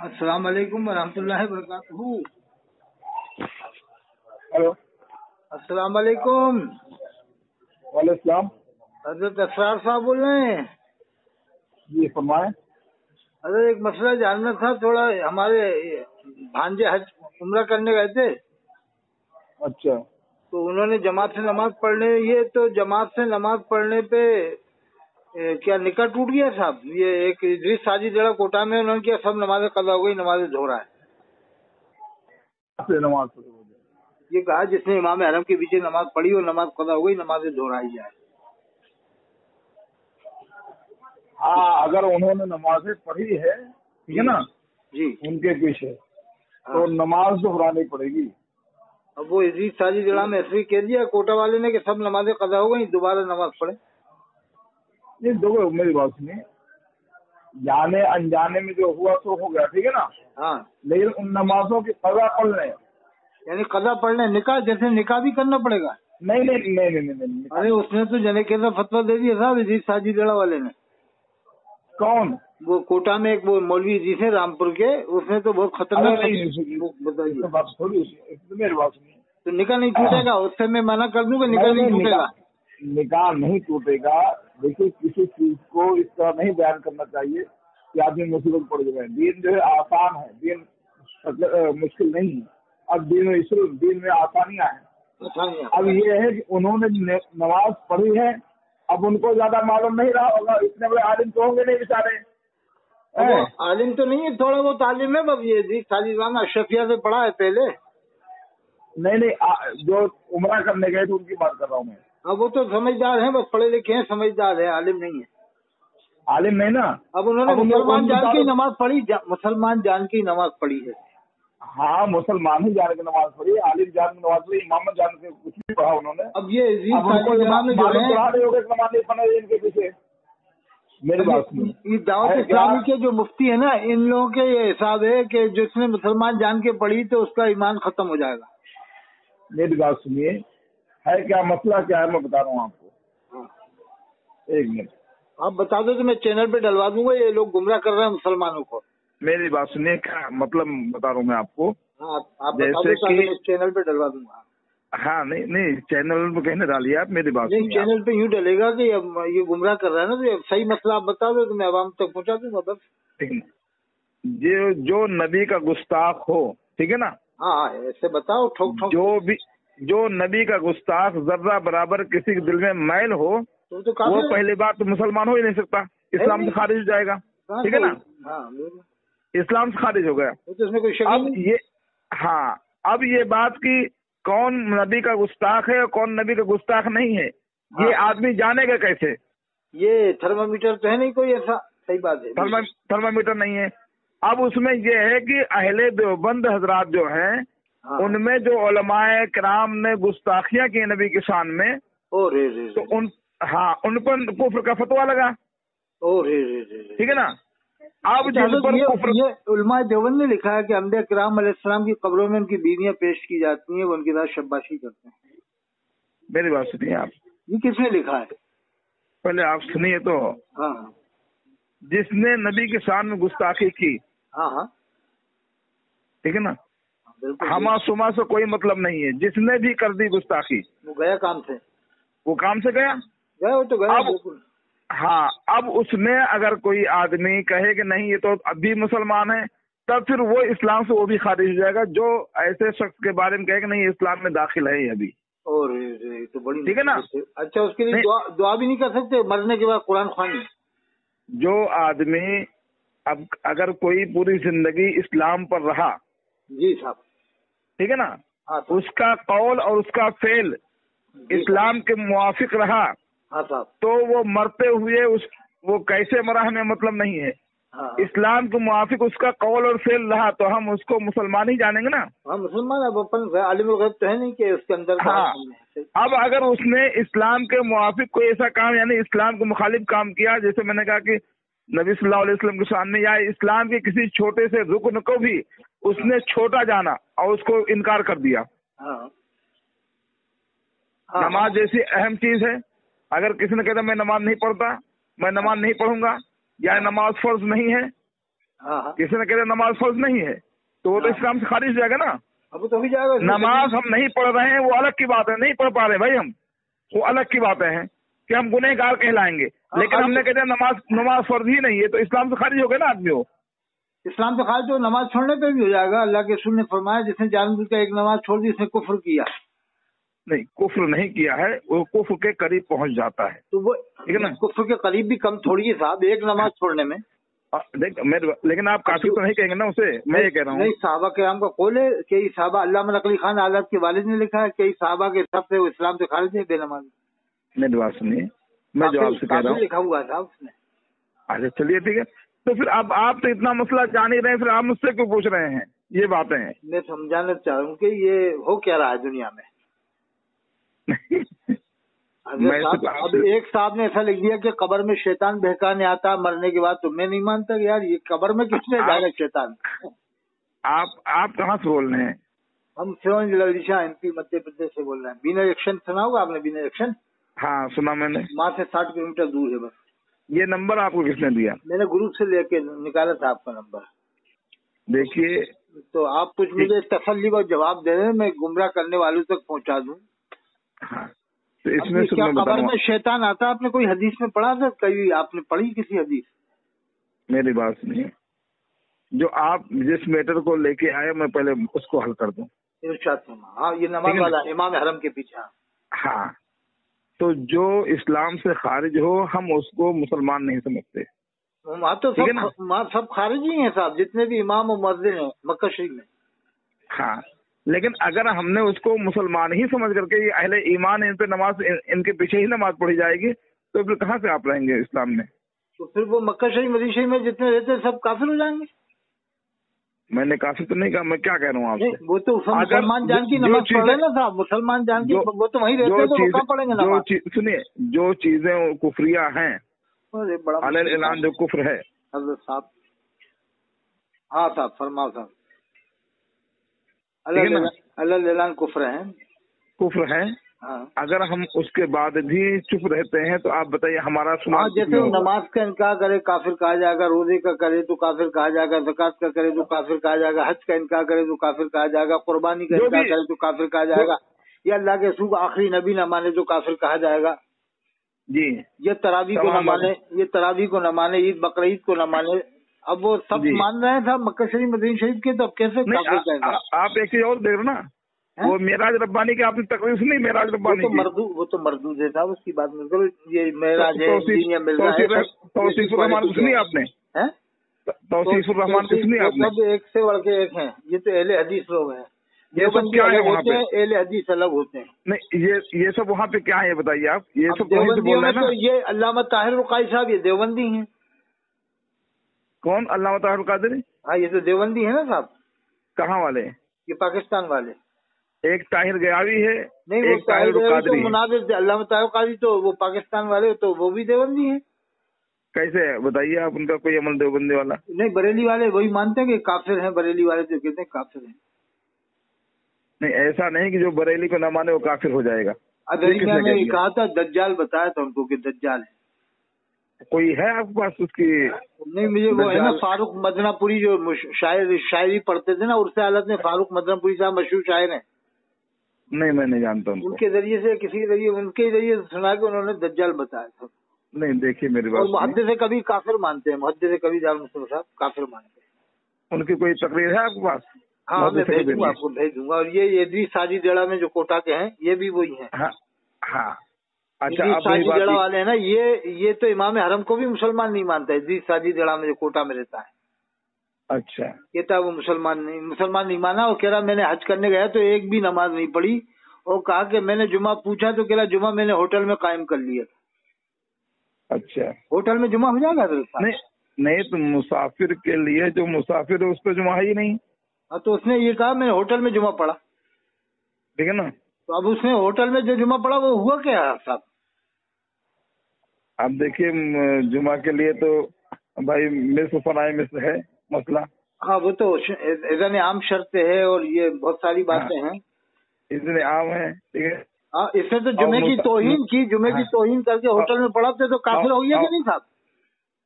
السلام علیکم ورحمۃ اللہ وبرکاتہ۔ ہلو، السلام علیکم، وعلیکم السلام۔ حضرت اسرار صاحب بول رہے ہیں؟ جی فرمائیں۔ حضرت ایک مسئلہ جاننا تھا، تھوڑا ہمارے بھانجے حج عمرہ کرنے گئے تھے، اچھا، تو انہوں نے جماعت سے نماز پڑھنے، یہ تو جماعت سے نماز پڑھنے پہ کیا نکاح ٹوٹ گیا صاحب؟ یہ ایک ادریس ساجد جڑا کوٹا میں انہوں نے کیا سب نمازیں قضا ہو گئی، نمازیں دہرا ہے۔ نماز پڑھو۔ یہ کہا جس نے امام حرم کے پیچھے نماز پڑھی اور نماز قضا ہو گئی، نمازیں دہرائی جائے۔ ہاں، اگر انہوں نے نمازیں پڑھی ہے، ٹھیک ہے نا، جی، ان کے پیچھے تو نماز دہرانی پڑے گی۔ اب وہ ادریس ساجد جڑا میں ایسے ہی کہہ دیا کوٹا والے نے کہ سب نمازیں قضا ہو گئی، دوبارہ نماز پڑھے۔ یہ دیکھو میری بات سنیے، جانے انجانے میں جو ہوا تو ہو گیا، ٹھیک ہے نا، ہاں، لیکن ان نمازوں کی قضا پڑھ لیں۔ یعنی قضا پڑھنے نکاح جیسے نکاح بھی کرنا پڑے گا؟ نہیں نہیں نہیں نہیں نہیں۔ ارے اس نے تو جنے کے فتویٰ دے دیا صاحب ادریس ساجد جڑا والے نے۔ کون؟ وہ کوٹا میں ایک وہ مولوی جی سے رامپور کے، اس نے تو بہت خطرناک بتائیے۔ بات تھوڑی، میری بات سنیے، تو نکاح نہیں ٹوٹے گا؟ اس سے میں منع کر دوں کہ نکاح نہیں ٹوٹے گا؟ نکاح نہیں ٹوٹے گا۔ دیکھیے کسی چیز کو اس طرح نہیں بیان کرنا چاہیے کہ آدمی مصیبت پڑ جائے۔ دین جو ہے آسان ہے، دین مشکل نہیں ہے۔ اب دین میں آسانیاں ہیں۔ اب یہ ہے کہ انہوں نے نماز پڑھی ہے، اب ان کو زیادہ معلوم نہیں رہا ہوگا، اتنے بڑے عالم تو ہوں گے نہیں بیچارے۔ عالم تو نہیں ہے، تھوڑا بہت عالم ہے، بس یہ ساجد اشرفیہ سے پڑھا ہے پہلے۔ نہیں، جو عمرہ کرنے گئے تھے ان کی بات کر رہا ہوں میں۔ اب وہ تو سمجھدار ہیں، بس پڑھے لکھے ہیں، سمجھدار ہے، عالم نہیں ہے۔ عالم نہیں نا۔ اب انہوں نے مسلمان جان کی نماز پڑھی، مسلمان جان کی نماز پڑھی ہے۔ ہاں، مسلمان ہی جان کے نماز پڑھی، عالم جان کی نماز پڑھی، امام جان کے کچھ نہیں پڑھا انہوں نے۔ اب یہ ان کے پیچھے میری بات یہ دعوت اسلامی کے جو مفتی ہے نا، ان لوگوں کے یہ حساب ہے کہ جس نے مسلمان جان کے پڑھی تو اس کا ایمان ختم ہو جائے گا۔ میری بات سنیے، ہے کیا مسئلہ کیا ہے میں بتا رہا ہوں آپ کو۔ ایک منٹ آپ بتا دو تو میں چینل پہ ڈلوا دوں گا، یہ لوگ گمراہ کر رہے ہیں مسلمانوں کو۔ میری بات سنیے، کیا مطلب بتا رہا ہوں میں آپ کو۔ ہاں، آپ بتا دو تاکہ میں چینل پہ ڈلوا دوں گا۔ ہاں، نہیں چینل پہ کہنے ڈالیے آپ، میری بات نہیں، چینل پہ یوں ڈلے گا کہ یہ گمراہ کر رہا ہے نا، تو صحیح مسئلہ آپ بتا دو تو میں عوام تک پہنچا دوں گا بس۔ جو نبی کا گستاخ ہو، ٹھیک ہے نا، ہاں ایسے بتاؤ ٹھوک ٹھوک۔ جو نبی کا گستاخ ذرہ برابر کسی کے دل میں میل ہو، وہ پہلی بات تو مسلمان ہو ہی نہیں سکتا، اسلام سے خارج ہو جائے گا، ٹھیک ہے نا، اسلام سے خارج ہو گیا۔ اب یہ بات کی کون نبی کا گستاخ ہے اور کون نبی کا گستاخ نہیں ہے، یہ آدمی جانے گا کیسے؟ یہ تھرمامیٹر تو ہے نہیں کوئی ایسا؟ صحیح بات ہے، تھرمامیٹر نہیں ہے۔ اب اس میں یہ ہے کہ اہل دیوبند حضرات جو ہیں، ان میں جو علماء کرام نے گستاخیاں کی نبی کی شان میں، تو ان پر کفر کا فتویٰ لگا، ٹھیک ہے نا۔ اب علماء دیوبند نے لکھا ہے کہ انبیاء کرام علیہ السلام کی قبروں میں ان کی بیویاں پیش کی جاتی ہیں، وہ ان کے ساتھ شباشی کرتے ہیں۔ میری بات سنیے آپ، یہ کس نے لکھا ہے؟ پہلے آپ سنیے تو۔ جس نے نبی کی شان میں گستاخی کی، ٹھیک ہے نا، ہما سما سے کوئی مطلب نہیں ہے، جس نے بھی کر دی گستاخی وہ گیا کام سے، وہ کام سے گیا، وہ تو گیا بالکل۔ ہاں، اب اس میں اگر کوئی آدمی کہے کہ نہیں یہ تو اب بھی مسلمان ہے، تب پھر وہ اسلام سے وہ بھی خارج ہو جائے گا، جو ایسے شخص کے بارے میں کہے کہ نہیں اسلام میں داخل ہے یہ ابھی، تو بڑی ٹھیک ہے نا۔ اچھا، اس کے لیے دعا بھی نہیں کر سکتے مرنے کے بعد قرآن خوانی؟ جو آدمی اب اگر کوئی پوری زندگی اسلام پر رہا، جی صاحب، ٹھیک ہے نا، اس کا قول اور اس کا فعل اسلام کے موافق رہا، تو وہ مرتے ہوئے وہ کیسے مرا ہمیں مطلب نہیں ہے، اسلام کے موافق اس کا قول اور فعل رہا تو ہم اس کو مسلمان ہی جانیں گے نا۔ ہاں مسلمان، اب اپن عالم الغیب تو ہے نہیں کہ اس کے اندر۔ اب اگر اس نے اسلام کے موافق کوئی ایسا کام، یعنی اسلام کے مخالف کام کیا، جیسے میں نے کہا کہ نبی صلی اللہ علیہ وسلم کے سامنے یا اسلام کے کسی چھوٹے سے رکن کو بھی اس نے چھوٹا جانا اور اس کو انکار کر دیا۔ نماز جیسی اہم چیز ہے، اگر کسی نے کہتا میں نماز نہیں پڑھتا، میں نماز نہیں پڑھوں گا، یا نماز فرض نہیں ہے، हाँ। किसी ने कह नमाज फर्ज नहीं है तो वो तो इस्लाम से खारिज हो जाएगा ना। अब तो भी जाएगा। नमाज हम नहीं पढ़ रहे हैं वो अलग की बात है, नहीं पढ़ पा रहे भाई हम, वो अलग की बातें हैं कि हम गुनहगार कहलाएंगे। लेकिन हमने कहते हैं नमाज फर्ज ही नहीं है तो इस्लाम से खारिज हो गया ना आदमी। वो इस्लाम से खारिज तो नमाज छोड़ने पे भी हो जाएगा। अल्लाह के रसूल ने फरमाया जिसने जानबूझ कर एक नमाज छोड़ दी उसने कुफ्र किया। नहीं, कुफ्र नहीं किया है, वो कुफ्र के करीब पहुंच जाता है। तो वो ठीक है ना, कुफ्र के करीब भी कम थोड़ी है साहब, एक नमाज छोड़ने में। देख लेकिन आप काफिर तो नहीं कहेंगे ना उसे, मैं ये कह रहा हूँ। नहीं, साहबा किराम का कौल है। कई साहबा, अल्लामा नकली खान आजाद के वालिद ने लिखा है, कई साहबा के हिसाब से वो इस्लाम से खारिज है बेनमाज। मेरी बात सुनिए, मैं जवाब से कह रहा हूँ, लिखा हुआ था उसने। अच्छा चलिए ठीक है। तो फिर अब आप तो इतना मसला जान ही रहे हैं, फिर आप मुझसे क्यों पूछ रहे हैं ये बातें हैं? मैं समझाना चाह रहा हूँ कि ये हो क्या रहा है दुनिया में। अब एक साहब ने ऐसा लिख दिया कि कब्र में शैतान बहकाने आता मरने के बाद, तो मैं नहीं मानता कि यार ये कब्र में किसने जाएगा शैतान। आप कहाँ से बोल रहे हैं? हम सिरोंज ललिशा MP मध्य प्रदेश से बोल रहे हैं। बिना एक्शन सुना होगा आपने? बिना एक्शन, हाँ सुना मैंने। वहाँ से 60 किलोमीटर दूर है बस। ये नंबर आपको किसने दिया? मैंने ग्रुप से लेके निकाला था आपका नंबर। देखिए, तो आप कुछ मुझे तसल्ली और जवाब दे रहे, मैं गुमराह करने वालों तक पहुँचा दूँ। हाँ, तो इसमें क्या कब्र में शैतान आता? आपने कोई हदीस में पढ़ा था? कभी आपने पढ़ी किसी हदीस? मेरी बात सुनिए, जो आप जिस मैटर को लेके आए मैं पहले उसको हल कर दूं। हाँ, ये नमाज वाला इमाम हरम के पीछे। हाँ, तो जो इस्लाम से खारिज हो हम उसको मुसलमान नहीं समझते। वहाँ तो सब खारिज ही हैं साहब, जितने भी इमाम और मुअज्जिन हैं मक्का शरीफ में। हाँ, लेकिन अगर हमने उसको मुसलमान ही समझ करके ये अहले ईमान इन पे नमाज इनके पीछे ही नमाज पढ़ी जाएगी तो फिर कहाँ से आप रहेंगे इस्लाम में? तो फिर वो मक्का शरीफ मदीना शरीफ में जितने रहते हैं सब काफिर हो जाएंगे। मैंने काफिर तो नहीं कहा, मैं क्या कह रहा हूँ आपसे? वो तो मुसलमान जान की नमाज पढ़ रहे ना साहब, मुसलमान जान की, वो तो वहीं रहते हैं तो वो कहाँ पढ़ेंगे नमाज? सुनिए, जो चीजें कुफरिया हैं, अलल ऐलान जो कुफ्र है। हज़रत साहब, हाँ साहब फरमाओ साहब। अलल ऐलान कुफ्र है, कुफ्र है। हाँ। अगर हम उसके बाद भी चुप रहते हैं तो आप बताइए हमारा सुना। जैसे नमाज का इनकार करे काफिर कहा जाएगा, रोजे का करे तो काफिर कहा जाएगा, ज़कात का करे तो काफिर कहा जाएगा, हज का इनकार करे तो काफिर कहा जाएगा, कुर्बानी का इनकार करे तो काफिर कहा जाएगा, या अल्लाह के रसूल आखिरी नबी न माने तो काफिर कहा जाएगा जी। ये तरावी को न माने, ये तरावी को न माने, ईद बकरीद को न माने। अब वो सब मान रहे हैं साहब मक्का शरीफ मदीना शरीफ के, तो अब कैसे काफिर कहेगा? आप एक चीज और देख रहे ना, वो मेराज रब्बानी की आपने तकरीर सुनी? मेराज रब्बानी वो तो मरदूद है साहब, उसकी बात नहीं करो। ये मेराज है, तौसीफुर रहमान को सुनी आपने? तौसीफुर रहमान को सुनी आपने? सब एक से बढ़ के एक हैं, ये तो अहले हदीस लोग हैं। ये सब क्या है वहाँ पे? अहले हदीस अलग होते हैं। नहीं, ये सब वहाँ पे क्या है बताइए आप? ये सब कौन से बोल रहे हैं ना? ये अल्लामा ताहिर रुकाई साहब, ये देवबंदी हैं। कौन अल्लामा ताहिर कादरी? हाँ, ये तो देवबंदी है ना साहब। कहाँ वाले? ये पाकिस्तान वाले। एक ताहिर गयावी है, नहीं वो ताहिर तो मुनाजिर अल्लामा ताहिर कादरी, तो वो पाकिस्तान वाले, तो वो भी देवबंदी हैं। कैसे है बताइए आप? उनका कोई अमल देवबंदी वाला नहीं, बरेली वाले वही मानते हैं कि काफिर हैं, बरेली वाले जो कहते हैं काफिर हैं। नहीं, ऐसा नहीं कि जो बरेली को न माने वो काफिर हो जाएगा। मैंने कहा था, दज्जाल बताया था उनको कि दज्जाल है। कोई है आपके पास उसकी? नहीं, मुझे वो है ना फारूक मदनापुरी, जो शायरी पढ़ते थे ना, उर्से हालत में फारूक मदनापुरी साहब मशहूर शायर हैं। नहीं, मैं नहीं जानता उनको। उनके जरिए से, किसी जरिए, उनके जरिए से सुना के उन्होंने दज्जाल बताया था। नहीं, देखिए मेरी बात, मुहद्दिस से कभी काफिर मानते हैं, मुहद्दिस से कभी साहब काफिर मानते हैं। उनकी कोई तकरीर है आपके पास? हाँ, मैं भेज दूंगा, आपको भेज दूंगा। और ये इदरीस साजी जड़ा में जो कोटा के हैं, ये भी वही हैं। हाँ। अच्छा, इदरीस साजी जड़ा वाले हैं ना, ये तो इमाम हरम को भी मुसलमान नहीं मानता है। इदरीस साजी जड़ा में जो कोटा में रहता है, अच्छा, ये था वो मुसलमान नहीं माना। और कह रहा मैंने हज करने गया तो एक भी नमाज नहीं पढ़ी, और कहा कि मैंने जुमा पूछा तो कह रहा जुमा मैंने होटल में कायम कर लिया। अच्छा, होटल में जुमा हो जाएगा? नहीं, तो मुसाफिर के लिए, जो मुसाफिर है उस पर जुमा है ही नहीं। हाँ, तो उसने ये कहा मैंने होटल में जुमा पढ़ा, ठीक है ना? तो अब उसने होटल में जो जुमा पढ़ा वो हुआ क्या साहब? अब देखिए, जुमा के लिए तो भाई मिस्र फनाए मिस्र है मसला। हाँ, वो तो इज़्न आम शर्त है, और ये बहुत सारी बातें हैं, इज़्न आम है, ठीक है। हाँ, इसने तो जुमे की तौहीन की, जुमे की तौहीन करके होटल में पढ़ाते तो काफिर हो गया कि नहीं साहब?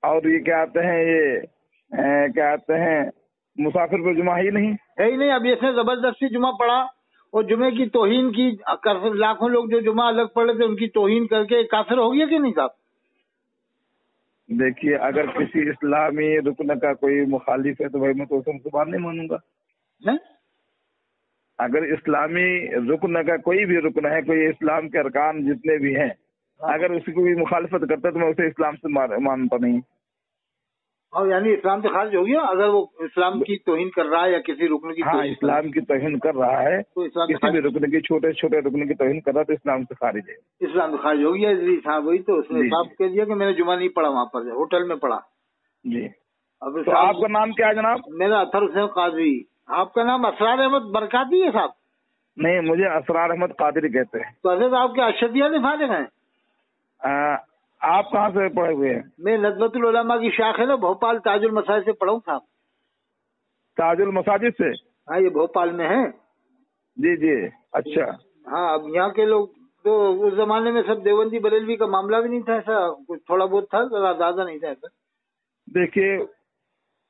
और ये क्या आते हैं, ये क्या कहते हैं मुसाफिर पे जुमा ही नहीं है ही नहीं। अब इसने जबरदस्ती जुमा पढ़ा और जुमे की तौहीन की, लाखों लोग जो जुमा अलग पढ़ रहे थे उनकी तौहीन करके काफिर हो गया कि नहीं साहब? देखिए, अगर किसी इस्लामी रुकन का कोई मुखालिफ है तो भाई मैं तो उसे मुसलमान नहीं मानूंगा है? अगर इस्लामी रुकन का कोई भी रुकन है, कोई इस्लाम के अरकान जितने भी हैं, अगर उसकी कोई मुखालिफत करता है तो मैं उसे इस्लाम से मानता नहीं। और यानी इस्लाम से खारिज हो गया अगर वो इस्लाम की तौहीन कर रहा है या किसी रुकन की? हाँ, इस्लाम की तौहीन कर रहा है तो इस्लाम किसी भी रुकन की, छोटे छोटे रुकन की तौहीन कर रहा है तो इस्लाम से खारिज है। इस्लाम से खारिज हो गया जी साहब। वही तो उसने साफ कह दिया कि मैंने जुमा नहीं पढ़ा, वहाँ पर होटल में पढ़ा जी। अब तो आपका नाम क्या है जनाब? मेरा अतर हुसैन कादरी। आपका नाम असरार अहमद बरकाती है साहब? नहीं, मुझे असरार अहमद कादरी कहते हैं। तो अजहर आपके अशदिया से फारिग हैं? आप कहाँ से पढ़े हुए हैं? मैं नदवतुल उलमा की शाख है ना भोपाल, ताजुल मसाजिद से पढ़ा हूँ साहब। ताजुल मसाजिद से? हाँ, ये भोपाल में है। जी जी, अच्छा। हाँ, अब यहाँ के लोग तो उस जमाने में सब देवबंदी बरेलवी का मामला भी नहीं था, ऐसा कुछ थोड़ा बहुत था, ज्यादा नहीं था ऐसा। देखिए,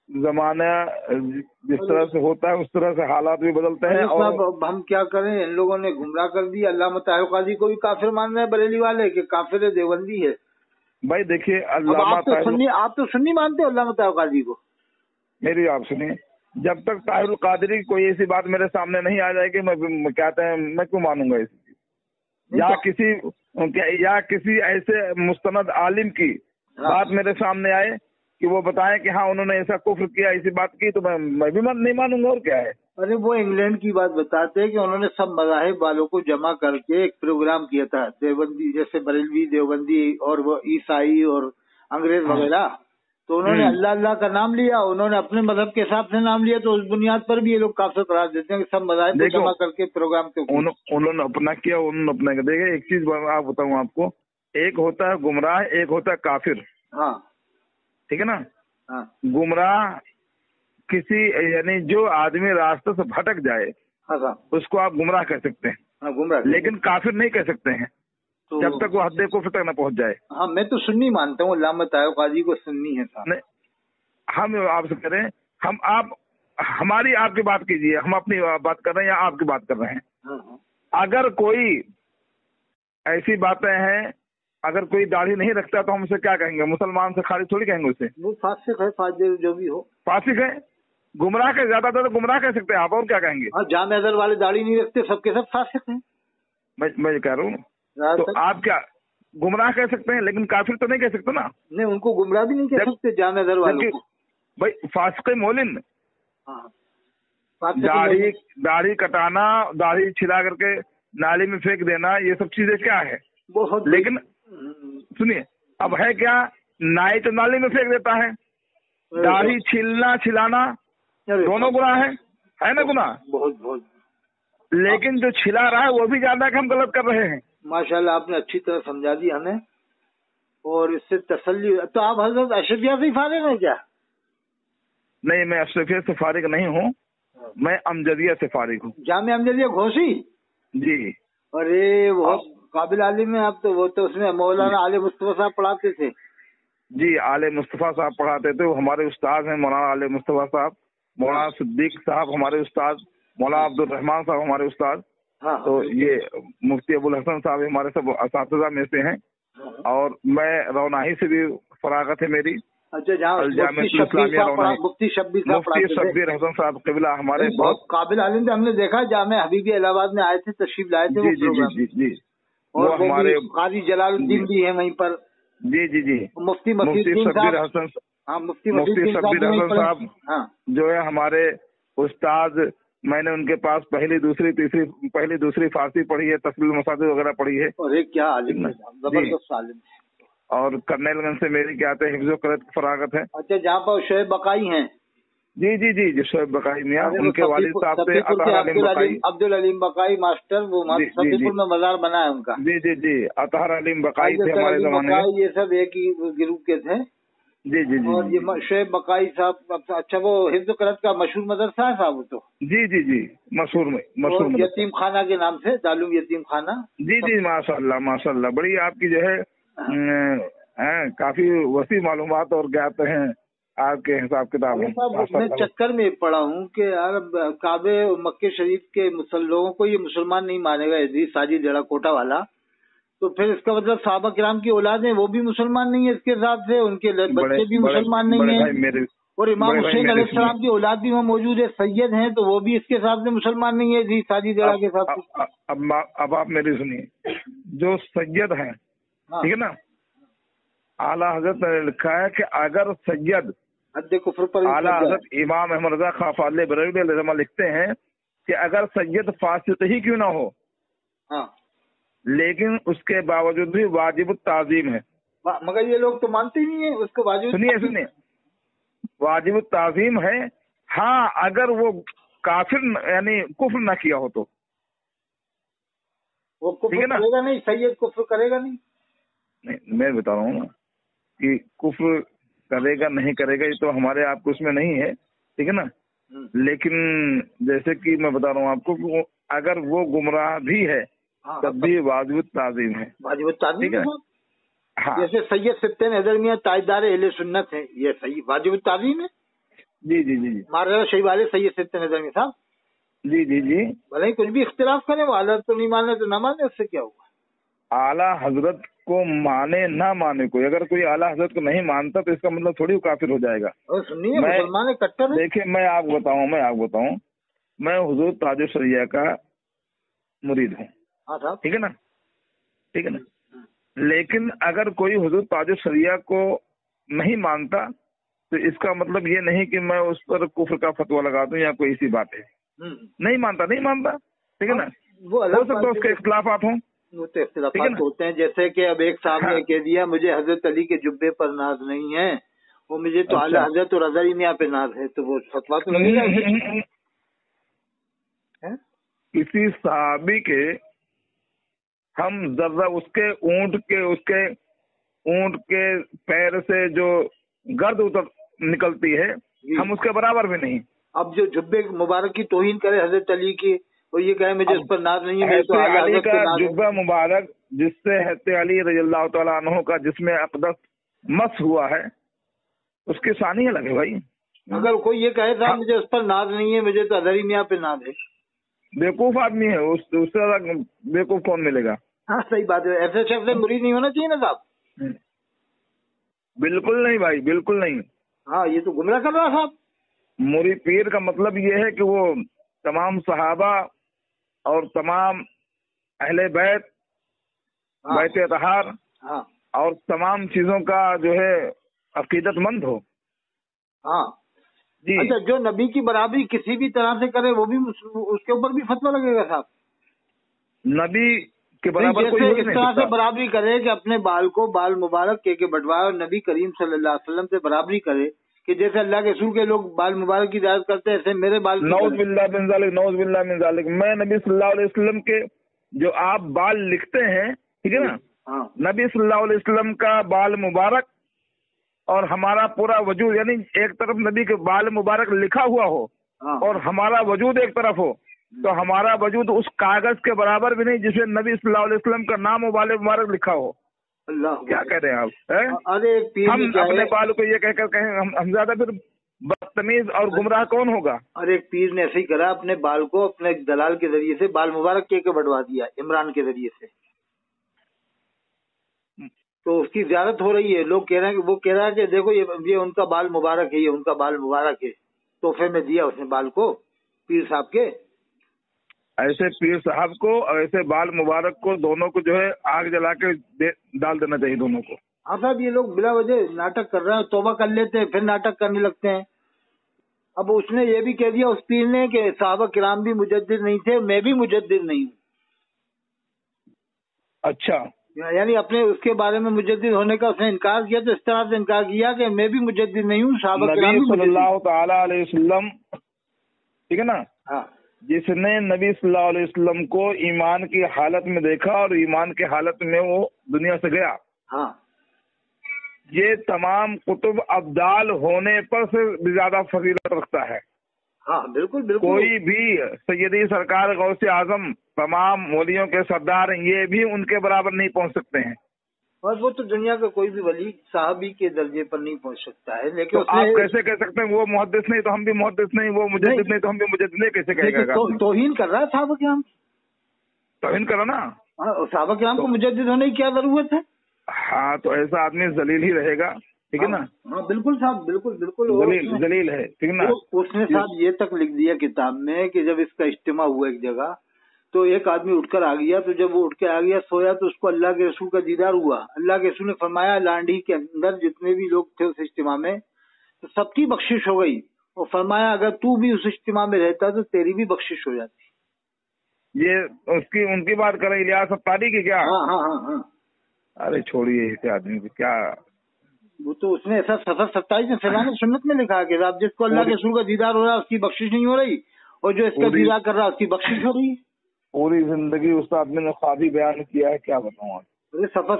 जमाना जिस तरह से होता है उस तरह से हालात भी बदलते हैं। और अब हम क्या करें, इन लोगों ने गुमराह कर दिया। अल्लामा ताहिर काजी को भी काफिर मान रहे हैं बरेली वाले कि काफिर देवबंदी है। भाई देखिए, आप तो सुन्नी मानते हो अल्लामा ताहिर काजी को? मेरी आप सुनिए, जब तक ताहिरुल कादरी की कोई ऐसी बात मेरे सामने नहीं आ जाएगी मैं कहते हैं मैं क्यों मानूंगा इस चीज? या किसी ऐसे मुस्तनद आलिम की बात मेरे सामने आए कि वो बताएं कि हाँ उन्होंने ऐसा कुफ्र किया, ऐसी बात की, तो मैं भी नहीं मानूंगा। और क्या है? अरे वो इंग्लैंड की बात बताते हैं कि उन्होंने सब मज़ाहिब वालों को जमा करके एक प्रोग्राम किया था, देवबंदी जैसे बरेलवी देवबंदी और वो ईसाई और अंग्रेज वगैरह। तो उन्होंने अल्लाह अल्लाह का नाम लिया, उन्होंने अपने मजहब के हिसाब से नाम लिया, तो उस बुनियाद पर भी ये लोग काफिर करार देते हैं कि सब मज़ाहिब को जमा करके प्रोग्राम क्यों? उन्होंने अपना किया, उन्होंने अपना किया। देखिए, एक चीज आप बताऊँ आपको, एक होता है गुमराह, एक होता है काफिर। हाँ, ठीक है ना? हाँ। गुमराह किसी यानी जो आदमी रास्ते से भटक जाए, हाँ, उसको आप गुमराह कह सकते हैं। हाँ, गुमराह, लेकिन काफिर नहीं कह सकते हैं तो जब तक वो हद कुफ्र तक न पहुंच जाए। हाँ, मैं तो सुन्नी मानता हूँ, अल्लामा ताहिर काजी को सुन्नी है साहब। हम आपसे करें, आप हमारी आपकी बात कीजिए, हम अपनी बात कर रहे हैं या आपकी बात कर रहे हैं? हाँ। अगर कोई ऐसी बातें हैं, अगर कोई दाढ़ी नहीं रखता तो हम उसे क्या कहेंगे? मुसलमान से खारिज थोड़ी कहेंगे उसे। वो फासिक है, फाजिर जो भी हो, फासिक है। गुमराह के ज्यादातर गुमराह कह सकते हैं आप, और क्या कहेंगे? हाँ, जामे अदर वाले दाढ़ी नहीं रखते, सबके सब फासिक हैं। मैं कह रहा हूँ, तो आप क्या गुमराह कह सकते हैं, लेकिन काफिर तो नहीं कह सकते ना? नहीं, उनको गुमराह भी नहीं कह सकते जामे अदर वालों को। भाई फासिक मोलिन, हाँ, दाढ़ी कटाना, दाढ़ी छिला करके नाली में फेंक देना, ये सब चीजें क्या है? बहुत। लेकिन सुनिए, अब है क्या, नाई तो नाली में फेंक देता है, दाढ़ी छिलना छिलाना दोनों गुनाह है ना गुनाह? बहुत। लेकिन जो छिला रहा है वो भी जानता है कि हम गलत कर रहे हैं। माशाल्लाह, आपने अच्छी तरह समझा दिया हमें और इससे तसल्ली। तो आप हजरत अशरफिया से फारिग हैं क्या? नहीं, मैं अशरफिया से फारिग नहीं हूँ, मैं अमजदिया से फारिग हूँ। जामिया अमजदिया घोसी? जी। अरे बहुत काबिल आलिम है आप तो। वो तो उसमें मौलाना आले मुस्तफा साहब पढ़ाते थे। जी, आले मुस्तफा साहब पढ़ाते थे, वो हमारे उस्ताद हैं, मौलाना आले मुस्तफा साहब। मौलाना सिद्दीक साहब हमारे उस्ताद, मौलाना अब्दुल रहमान साहब हमारे उस्ताद। हाँ, तो ये मुफ्ती अबुल हसन साहब हमारे सब असातिज़ा में से हैं। और मैं रौनाही से भी फरागत है मेरी। अच्छा, जहाँ मुफ्ती शब्बीर हसन साहब क़िबला हमारे बहुत काबिल आलिम थे। हमने देखा जामे हबीबी इलाहाबाद में आए थे, तशरीफ लाए थे। जी। और वो हमारे काजी जलालुद्दीन भी है वहीं पर। जी। मुफ्ती शब्बीर हसन, हाँ, मुफ्ती शब्बीर हसन साहब, हाँ, जो है हमारे उस्ताद। मैंने उनके पास पहली दूसरी फारसी पढ़ी है, तस्वीर मसाजिद वगैरह पढ़ी है। अरे क्या आलिम है, जबरदस्त आलिम है। और कर्नेलगंज से मेरी क्या आते हैं हिफ्ज़ो क़िराअत की फरागत है। अच्छा, जहाँ पर शोएब बकाई हैं? जी, जो शोएब बकाई मियाँ, उनके वालिद साहब से अब्दुल अलीम बकाई मास्टर, वो सफीपुर में मजार बना है उनका। जी, अतहर अलीम बकाई थे हमारे जमाने में। ये सब एक ही गिरोह के थे। जी। और ये शोएब बकाई साहब, अच्छा, वो हिफ्ज़ो क़िराअत का मशहूर मदरसा है साहब तो। जी, मशहूर यतीम खाना के नाम से, दालूम यतीम खाना। जी, माशाल्लाह, बड़ी आपकी जो है काफी वसी मालूमात और क्या कहते हैं आपके हिसाब किताब में? मैं चक्कर में पड़ा हूँ कि यार काबे मक्के शरीफ के लोगों को ये मुसलमान नहीं मानेगा यदि साजिद जड़ा कोटा वाला, तो फिर इसका मतलब सहाबा किराम की औलाद है वो भी मुसलमान नहीं है इसके हिसाब से, उनके बच्चे भी मुसलमान नहीं है, और इमाम हुसैन अलैहिस्सलाम की औलाद भी वहाँ मौजूद है, सैयद हैं, तो वो भी इसके हिसाब से मुसलमान नहीं है जी साजिद जड़ा के हिसाब से। अब आप मेरी सुनिए, जो सैयद हैं, ठीक है ना, आला हजरत ने लिखा है कि अगर सैयद कुफ्र पर आला हजरत इमाम अहमद रजा खां फादले बरेलवी अलैहिस्सलाम लिखते हैं कि अगर सैयद फासिक ही क्यों ना हो, हाँ, लेकिन उसके बावजूद भी वाजिब ताजीम है। मगर ये लोग तो मानते ही नहीं है उसको वाजिब। सुनिए, वाजिब ताजीम है, हाँ, अगर वो काफिर यानी कुफ्र ना किया हो तो वो कुफ्र करेगा नहीं, सैयद कुफ्र करेगा नहीं। मैं बता रहा हूँ ना कि कुफ्र करेगा नहीं करेगा ये तो हमारे आपको उसमें नहीं है, ठीक है ना, लेकिन जैसे कि मैं बता रहा हूँ आपको कि अगर वो गुमराह भी है तब भी वाजिब ताजीम है, वाजिब ताजीम है। हाँ, जैसे सैयद सित्ते नजर मियां ताजदार अहले सुन्नत है, ये सही वाजिब ताजीम है। जी जी जी जी, मारा शहीद वाले सैयद सित्ते नजर मियां साहब, जी जी जी, भले ही कुछ भी इख्तिलाफ करे, वो आला तो नहीं माने तो ना माने, उससे क्या होगा। आला हजरत को माने ना माने कोई, अगर कोई आला हजरत को नहीं मानता तो इसका मतलब थोड़ी वो काफिर हो जाएगा। सुनिए मुसलमान कट्टर है। देखिए मैं आपको बताऊं, मैं हुजूर ताजुल शरिया का मुरीद हूँ, ठीक है ना, लेकिन अगर कोई हुजूर ताजुल शरिया को नहीं मानता तो इसका मतलब ये नहीं कि मैं उस पर कुफ्र का फतवा लगा दूं या कोई ऐसी बात है। नहीं मानता, ठीक है ना, वो हो सकता है उसके इख्तिलाफात हों, वो तो इख्तिलाफात होते हैं। जैसे कि अब एक साहब ने कह दिया मुझे हजरत अली के जुब्बे पर नाज नहीं है, वो मुझे तो आला हजरत और अज़हरी मियां पे नाज है, तो वो फतवा तो लगेगा। किसी सहाबी के हम जरा उसके ऊंट के पैर से जो गर्द उतर निकलती है हम उसके बराबर भी नहीं। अब जो जुब्बे मुबारक की तौहीन करे हजरत अली की, वो ये कहे मुझे उस पर नाज नहीं है, तो अली का जुब्बा मुबारक जिससे हज़रत अली रज़ियल्लाहु तआला अन्हु का जिसमें अक़दस मस हुआ है उसकी शानी अलग है भाई। अगर कोई ये कहे था मुझे उस पर नाज नहीं है, मुझे तो अज़हरी मियां पे नाज है, बेवकूफ आदमी है, उससे बेवकूफ कौन मिलेगा। हाँ सही बात है, ऐसे शख्स से मुरीद नहीं होना चाहिए ना साहब। बिल्कुल नहीं भाई, बिल्कुल नहीं। हाँ ये तो गुमराह कर रहा साहब। मुरीद पीर का मतलब ये है कि वो तमाम सहाबा और तमाम अहले बैत, बैत अतहार और तमाम चीजों का जो है अकीदतमंद हो। हाँ जी। अच्छा, जो नबी की बराबरी किसी भी तरह से करे वो भी उसके ऊपर भी फतवा लगेगा साहब। नबी के बराबर कोई इस तरह से बराबरी करे कि अपने बाल को बाल मुबारक के बढ़वाए और नबी करीम सल्लल्लाहु अलैहि वसल्लम से बराबरी करे कि जैसे अल्लाह के रसूल के लोग बाल मुबारक की इजाजत करते हैं ऐसे मेरे बाल। नौज़ बिल्लाह मिन ज़ालिक, मैं नबी सल्लल्लाहु अलैहि वसल्लम के जो आप बाल लिखते हैं, ठीक है ना, नबी सल्लल्लाहु अलैहि वसल्लम का बाल मुबारक और हमारा पूरा वजूद, यानी एक तरफ नबी के बाल मुबारक लिखा हुआ हो और हमारा वजूद एक तरफ हो, तो हमारा वजूद उस कागज के बराबर भी नहीं जिसमें नबी सल्लल्लाहु अलैहि वसल्लम का नाम और बाल मुबारक लिखा हो। अल्लाह, क्या कह रहे हैं आप? अरे हम अपने बाल को ये कहकर कहें हम ज्यादा फिर बदतमीज और गुमराह कौन होगा? अरे एक पीर ने ऐसे ही करा, अपने बाल को अपने दलाल के जरिए से बाल मुबारक के बढ़वा दिया इमरान के जरिए से, तो उसकी ज़ियारत हो रही है। लोग कह रहे हैं कि वो कह रहा है कि देखो ये उनका बाल मुबारक है, ये उनका बाल मुबारक है, तोहफे में दिया उसने बाल को पीर साहब के। ऐसे पीर साहब को और ऐसे बाल मुबारक को दोनों को जो है आग जला के डाल देना चाहिए दोनों को। हाँ साहब, ये लोग बिला वजह नाटक कर रहे हैं, तौबा कर लेते हैं फिर नाटक करने लगते हैं। अब उसने ये भी कह दिया उस पीर ने कि सहाबा किराम भी मुजद्दिद नहीं थे, मैं भी मुजद्दिद नहीं हूँ। अच्छा, यानी अपने उसके बारे में मुजद्दिद होने का उसने इनकार किया, तो इस तरह से इनकार किया कि मैं भी मुजद्दिद नहीं हूँ, सहाबा किराम भी सल्लल्लाहु तआला अलैहि वसल्लम, ठीक है ना, हाँ, जिसने नबी सल्लल्लाहु अलैहि वसल्लम को ईमान की हालत में देखा और ईमान की हालत में वो दुनिया से गया, हाँ, ये तमाम कुतुब अब्दाल होने पर से भी ज्यादा फजीलत रखता है। हाँ बिल्कुल बिल्कुल। कोई भी सैयदी सरकार गौसे आजम तमाम वलियों के सरदार, ये भी उनके बराबर नहीं पहुंच सकते हैं। और वो तो दुनिया का कोई भी वली साहबी के दर्जे पर नहीं पहुंच सकता है, लेकिन तो आप कैसे कह सकते हैं वो मुहद्दिस नहीं तो हम भी मुहद्दिस नहीं, वो मुजद्दिद नहीं तो हम भी मुजद्दिद नहीं, कैसे कहेगा? तौहीन कर रहा है साहबा किराम, तौहीन करो ना। साहबा किराम को मुजद्दिद होने की क्या जरूरत है? हाँ, तो ऐसा आदमी जलील ही रहेगा, ठीक है ना? हाँ बिल्कुल साहब, बिल्कुल बिल्कुल जलील है, ठीक है ना? उसने साहब ये तक लिख दिया किताब में कि जब इसका इज्तिमा हुआ एक जगह, तो एक आदमी उठकर आ गया, तो जब वो उठ के आ गया सोया तो उसको अल्लाह के रसूल का दीदार हुआ। अल्लाह के रसूल ने फरमाया लांडी के अंदर जितने भी लोग थे उस इज्तिमा में, तो सबकी बख्शिश हो गई, और फरमाया अगर तू भी उस इज्तिमा में रहता तो तेरी भी बख्शिश हो जाती। ये उनकी बात करें, इलियास अत्तारी की क्या? हाँ हाँ हाँ हाँ। अरे छोड़िए इसे आदमी को, क्या वो तो उसने ऐसा सफर 27 में फैलाने सुन्नत में लिखा है कि आप जिसको अल्लाह के रसूल का दीदार हो रहा है उसकी बख्शिश नहीं हो रही, और जो इसका दीदार कर रहा है उसकी बख्शिश हो रही है। पूरी जिंदगी उस आदमी ने ख्वाब ही बयान किया है, क्या बताऊं। अरे सफर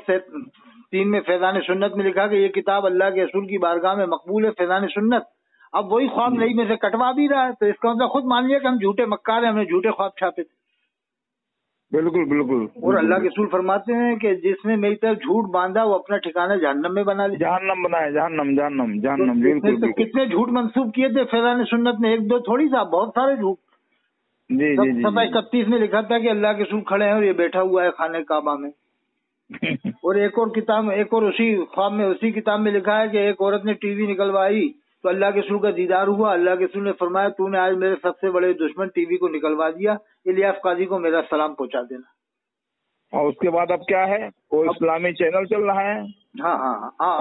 3 में फैजान सुन्नत में लिखा कि ये किताब अल्लाह के रसूल की बारगाह में मकबूल है, फैजान सुन्नत। अब वही ख्वाब नई में से कटवा भी रहा है, तो इसका मतलब खुद मान लिया कि हम झूठे मक्कार हैं, हमने झूठे ख्वाब छापे थे। बिल्कुल बिल्कुल। और अल्लाह के रसूल फरमाते हैं कि जिसने मेरी तरफ झूठ बांधा वो अपना ठिकाना जहन्नम में बना लिया। जहन्नम बनाए, जहन्नम जहन्नम जहन्नम। तो कितने झूठ मंसूब किए थे फैजान सुन्नत ने, 1-2 थोड़ी सा, बहुत सारे झूठ। जी जी जी। सफा 31 में लिखा था कि अल्लाह के रसूल खड़े हैं और ये बैठा हुआ है खाने काबा में। और एक और उसी ख्वाब में उसी किताब में लिखा है कि एक औरत ने टीवी निकलवाई तो अल्लाह के रसूल का दीदार हुआ। अल्लाह के रसूल ने फरमाया तूने आज मेरे सबसे बड़े दुश्मन टीवी को निकलवा दिया, इलियास काजी को मेरा सलाम पहुंचा देना। और उसके बाद अब क्या है, वो इस्लामी चैनल चल रहा है। हाँ हाँ हाँ,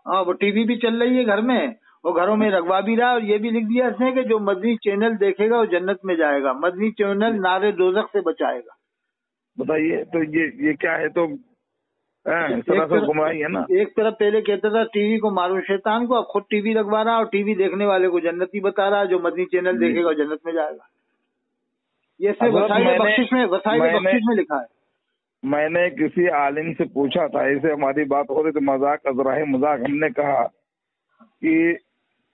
हाँ वो टीवी भी चल रही है घर में, और घरों में रखवा भी रहा है। और ये भी लिख दिया इसने कि जो मदनी चैनल देखेगा वो जन्नत में जाएगा, मदनी चैनल नारे दोज़ख से बचाएगा। बताइए, तो ये क्या है? तो सरासर गुमराही है ना। एक तरफ पहले कहता था टीवी को मारो शैतान को, अब खुद टीवी लगवा रहा और टीवी देखने वाले को जन्नती बता रहा है, जो मदनी चैनल देखेगा जन्नत में जाएगा। ये सिर्फ वसाइल बख्शिश में लिखा है। मैंने किसी आलिम से पूछा था, ऐसे हमारी बात हो रही थी, मजाक अजराह मजाक, हमने कहा कि